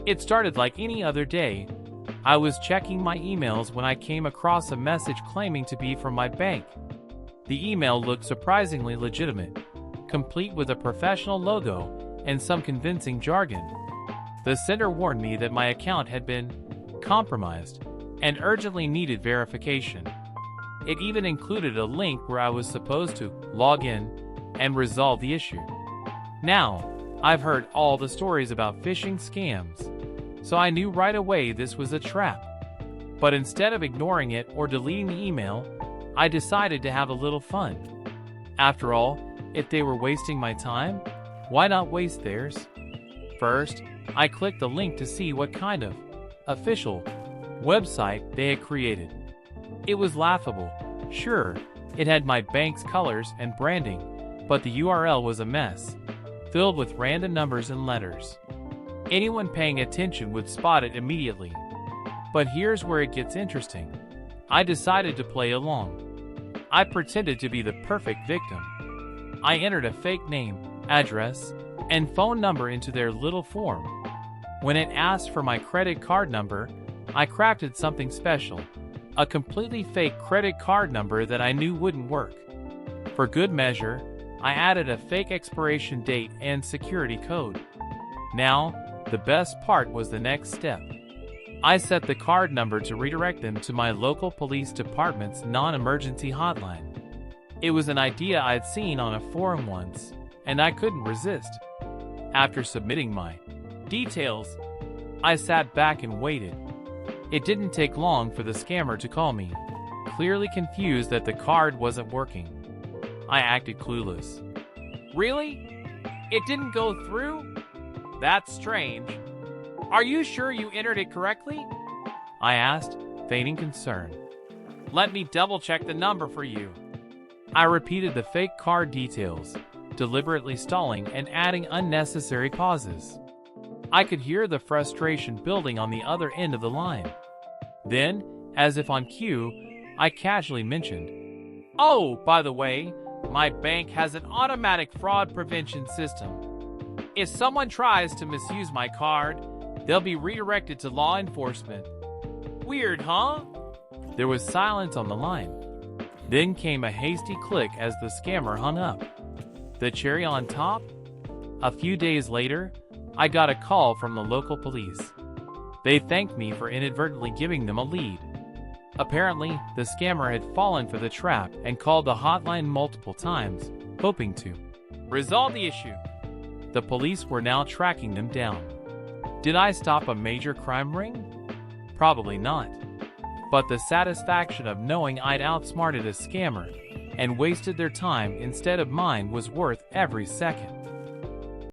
It started like any other day. I was checking my emails when I came across a message claiming to be from my bank. The email looked surprisingly legitimate, complete with a professional logo and some convincing jargon. The sender warned me that my account had been compromised and urgently needed verification. It even included a link where I was supposed to log in and resolve the issue. Now, I've heard all the stories about phishing scams, so I knew right away this was a trap. But instead of ignoring it or deleting the email, I decided to have a little fun. After all, if they were wasting my time, why not waste theirs? First, I clicked the link to see what kind of official website they had created. It was laughable. Sure, it had my bank's colors and branding, but the URL was a mess, filled with random numbers and letters. Anyone paying attention would spot it immediately. But here's where it gets interesting. I decided to play along. I pretended to be the perfect victim. I entered a fake name, address, and phone number into their little form. When it asked for my credit card number, I crafted something special, a completely fake credit card number that I knew wouldn't work. For good measure, I added a fake expiration date and security code. Now, the best part was the next step. I set the card number to redirect them to my local police department's non-emergency hotline. It was an idea I'd seen on a forum once, and I couldn't resist. After submitting my details, I sat back and waited. It didn't take long for the scammer to call me, clearly confused that the card wasn't working. I acted clueless. Really? It didn't go through? That's strange. Are you sure you entered it correctly? I asked, feigning concern. Let me double-check the number for you. I repeated the fake card details, deliberately stalling and adding unnecessary pauses. I could hear the frustration building on the other end of the line. Then, as if on cue, I casually mentioned, "Oh, by the way, my bank has an automatic fraud prevention system. If someone tries to misuse my card, they'll be redirected to law enforcement." Weird, huh? There was silence on the line. Then came a hasty click as the scammer hung up. The cherry on top? A few days later, I got a call from the local police. They thanked me for inadvertently giving them a lead. Apparently, the scammer had fallen for the trap and called the hotline multiple times, hoping to resolve the issue. The police were now tracking them down. Did I stop a major crime ring? Probably not. But the satisfaction of knowing I'd outsmarted a scammer and wasted their time instead of mine was worth every second.